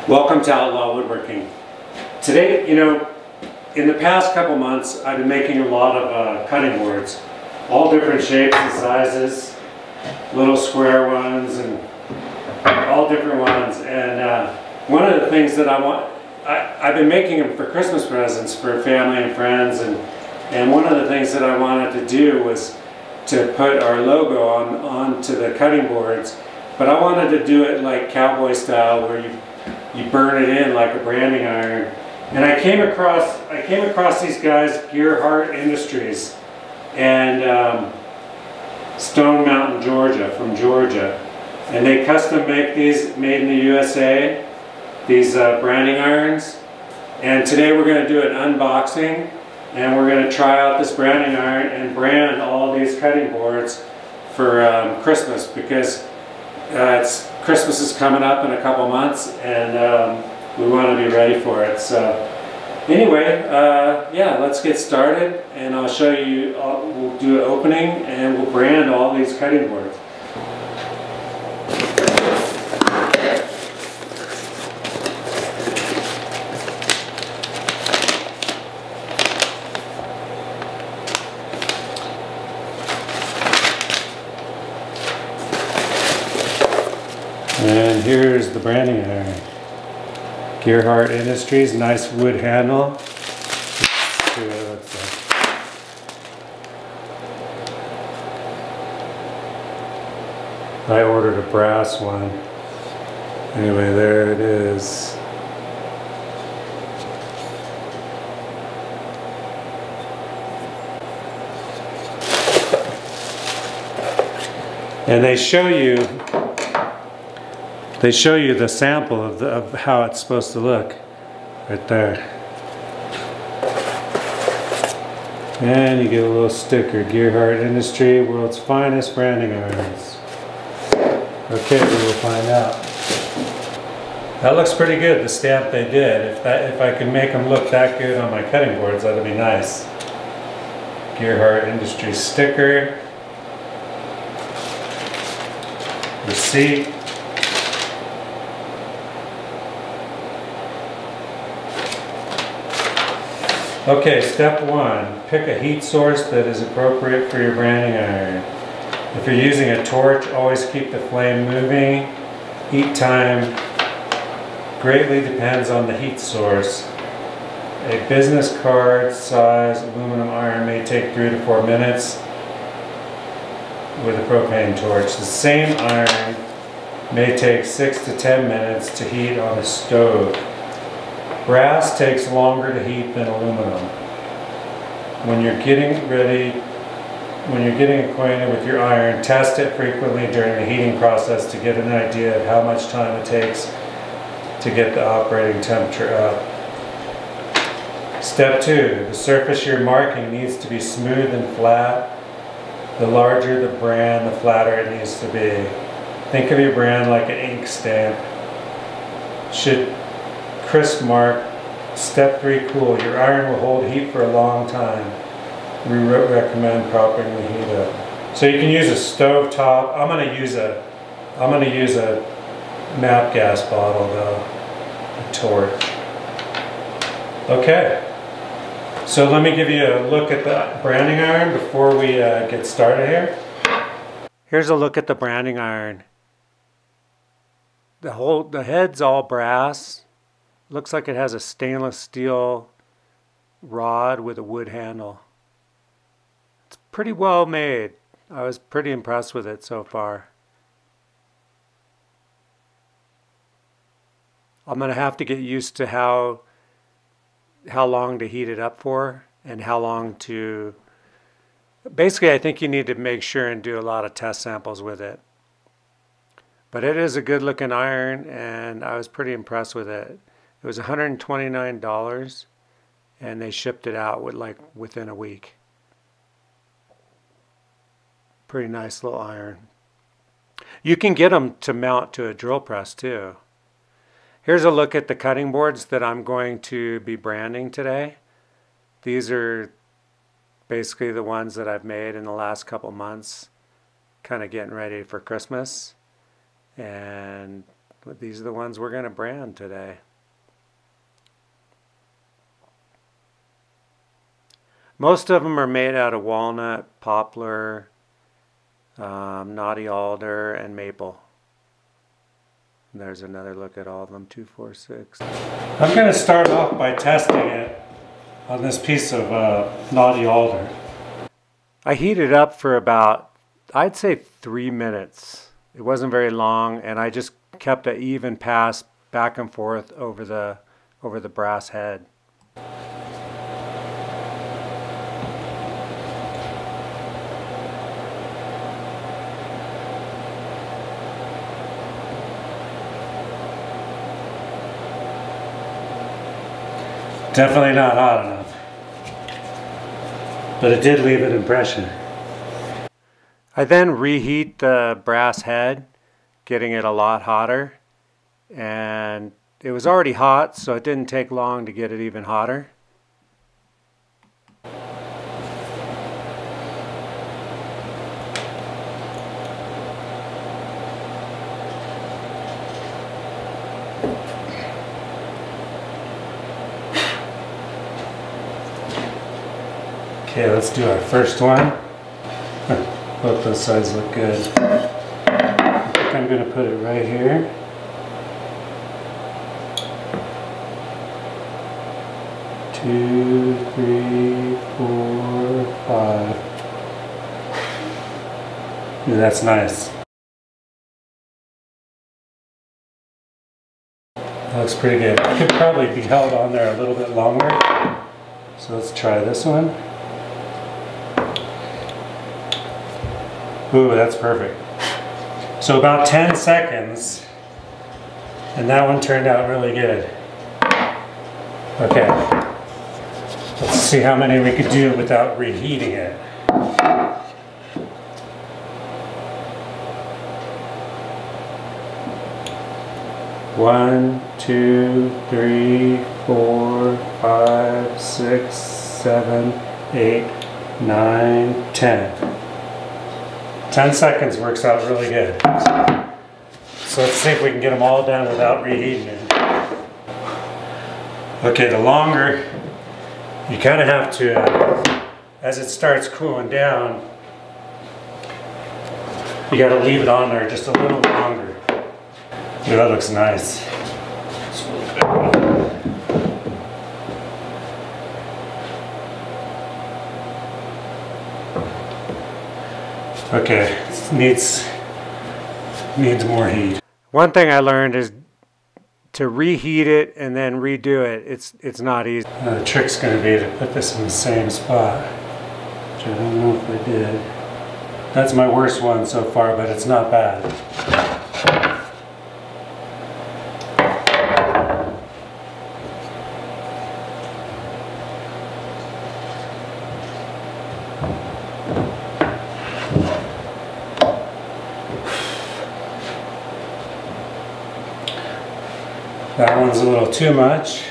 Welcome to Outlaw Woodworking. Today, in the past couple months, I've been making a lot of cutting boards, all different shapes and sizes, little square ones and all different ones. And one of the things that I've been making them for Christmas presents for family and friends, and one of the things that I wanted to do was to put our logo onto the cutting boards, but I wanted to do it like cowboy style, where you burn it in like a branding iron. And I came across these guys, Husqvarna Industries, and Stone Mountain, Georgia, from Georgia, and they custom make these, made in the USA, these branding irons. And today we're going to do an unboxing, and we're going to try out this branding iron and brand all these cutting boards for Christmas, because Christmas is coming up in a couple months, and we want to be ready for it. So anyway, yeah, let's get started, and I'll show you, we'll do an opening and we'll brand all these cutting boards. And here's the branding iron. Husqvarna Industries, nice wood handle. Let's see what it looks like. I ordered a brass one. Anyway, there it is. And they show you the sample of how it's supposed to look right there. And you get a little sticker, Husqvarna Industry, world's finest branding irons. Okay, we will find out. That looks pretty good, the stamp they did. If I can make them look that good on my cutting boards, that'd be nice. Husqvarna Industry sticker, receipt. Okay, step one, pick a heat source that is appropriate for your branding iron. If you're using a torch, always keep the flame moving. Heat time greatly depends on the heat source. A business card size aluminum iron may take 3 to 4 minutes with a propane torch. The same iron may take 6 to 10 minutes to heat on a stove. Brass takes longer to heat than aluminum. When you're getting acquainted with your iron, test it frequently during the heating process to get an idea of how much time it takes to get the operating temperature up. Step 2, the surface you're marking needs to be smooth and flat. The larger the brand, the flatter it needs to be. Think of your brand like an ink stamp. Should crisp mark. Step 3, cool. Your iron will hold heat for a long time. We recommend propping the heat up. So you can use a stove top. I'm gonna use a nap gas bottle though. A torch. Okay. So let me give you a look at the branding iron before we get started here. Here's a look at the branding iron. The head's all brass. Looks like it has a stainless steel rod with a wood handle. It's pretty well made. I was pretty impressed with it so far. I'm going to have to get used to how long to heat it up for, and how long to... Basically, I think you need to make sure and do a lot of test samples with it. But it is a good looking iron, and I was pretty impressed with it. It was $129, and they shipped it out within a week. Pretty nice little iron. You can get them to mount to a drill press too. Here's a look at the cutting boards that I'm going to be branding today. These are basically the ones that I've made in the last couple months, kind of getting ready for Christmas. And But these are the ones we're going to brand today. Most of them are made out of walnut, poplar, knotty alder, and maple. And there's another look at all of them, 2, 4, 6. I'm going to start off by testing it on this piece of knotty alder. I heated up for about, I'd say 3 minutes. It wasn't very long, and I just kept an even pass back and forth over the brass head. Definitely not hot enough, but it did leave an impression. I then reheat the brass head, getting it a lot hotter, and it was already hot, so it didn't take long to get it even hotter. Okay, let's do our first one. Both those sides look good. I think I'm going to put it right here. Two, 3, 4, 5. Ooh, that's nice. That looks pretty good. It could probably be held on there a little bit longer. So let's try this one. Ooh, that's perfect. So about 10 seconds, and that one turned out really good. Okay, let's see how many we could do without reheating it. One, 2, 3, 4, 5, 6, 7, 8, 9, 10. 10 seconds works out really good. So let's see if we can get them all done without reheating it. Okay, the longer, you kind of have to, as it starts cooling down, you got to leave it on there just a little longer. Ooh, that looks nice. Okay, needs more heat. One thing I learned is to reheat it and then redo it. It's not easy. The trick's going to be to put this in the same spot, which I don't know if I did. That's my worst one so far, but it's not bad. That one's a little too much.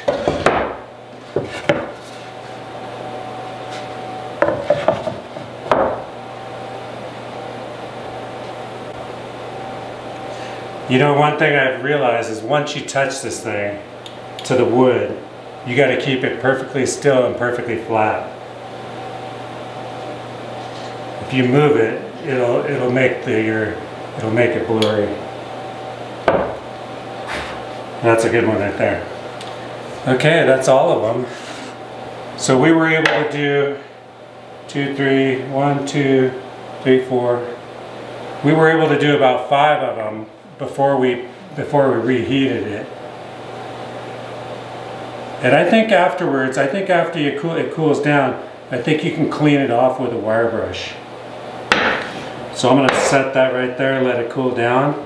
You know, one thing I've realized is once you touch this thing to the wood, you got to keep it perfectly still and perfectly flat. If you move it, it'll make it blurry. That's a good one right there. Okay, that's all of them. So we were able to do 2, 3, 1, 2, 3, 4. We were able to do about 5 of them before we reheated it. And I think afterwards, after it cools down, I think you can clean it off with a wire brush. So I'm going to set that right there, let it cool down.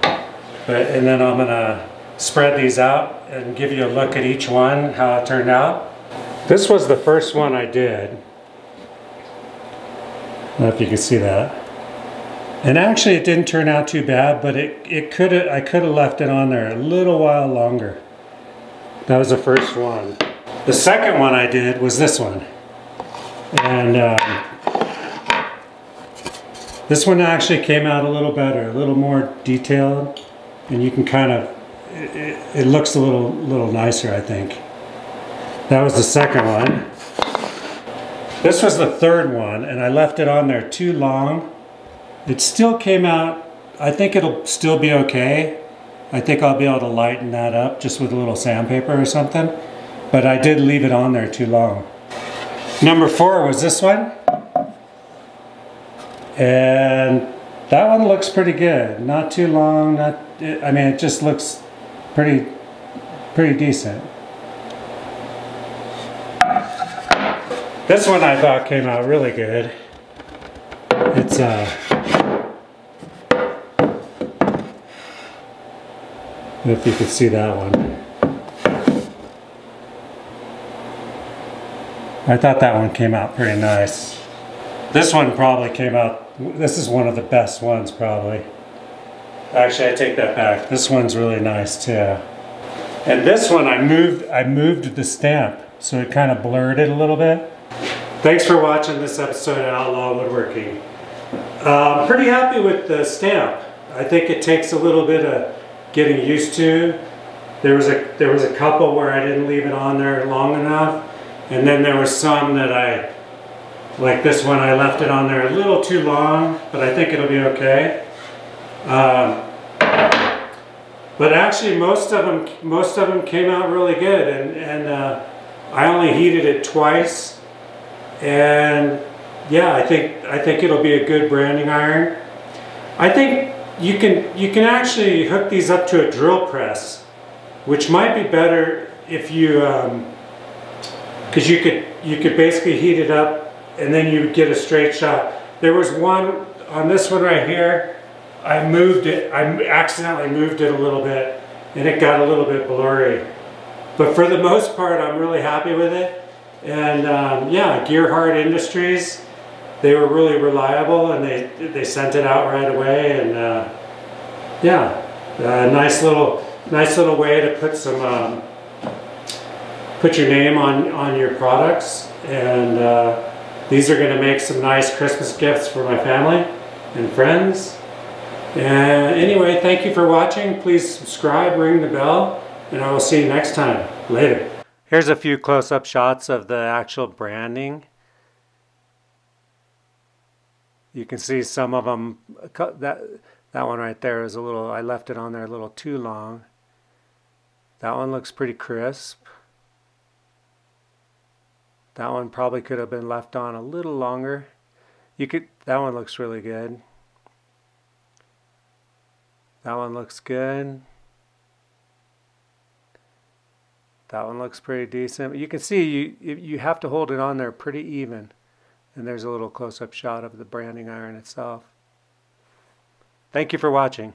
And then I'm going to spread these out and give you a look at each one, how it turned out. This was the first one I did. I don't know if you can see that. And actually it didn't turn out too bad, but I could have left it on there a little while longer. That was the first one. The second one I did was this one. And this one actually came out a little better, a little more detailed. And you can kind of, it looks a little nicer, I think. That was the second one. This was the third one, and I left it on there too long. It still came out, I think it'll still be okay. I think I'll be able to lighten that up just with a little sandpaper or something. But I did leave it on there too long. Number 4 was this one. And that one looks pretty good. Not too long, I mean, it just looks pretty decent. This one I thought came out really good. It's if you could see that one. I thought that one came out pretty nice. This one probably came out, this is one of the best ones probably. Actually, I take that back. This one's really nice too. And this one I moved the stamp, so it kind of blurred it a little bit. Thanks for watching this episode of Outlaw Woodworking. Pretty happy with the stamp. I think it takes a little bit of getting used to. There was a couple where I didn't leave it on there long enough, and then there was some that like this one, I left it on there a little too long, but I think it'll be okay. But actually, most of them came out really good, and I only heated it twice. And yeah, I think it'll be a good branding iron. I think you can actually hook these up to a drill press, which might be better if you because you could basically heat it up and then you would get a straight shot. There was one on this one right here. I accidentally moved it a little bit and it got a little bit blurry. But for the most part, I'm really happy with it. And yeah, Gearhart Industries, they were really reliable, and they sent it out right away. And yeah, nice little way to put some put your name on your products. And these are going to make some nice Christmas gifts for my family and friends. And anyway, thank you for watching. Please subscribe, ring the bell, and I will see you next time. Later. Here's a few close-up shots of the actual branding. You can see some of them. That one right there is a little, I left it on there a little too long. That one looks pretty crisp. That one probably could have been left on a little longer. That one looks really good. That one looks good. That one looks pretty decent. You can see you have to hold it on there pretty even. And there's a little close-up shot of the branding iron itself. Thank you for watching.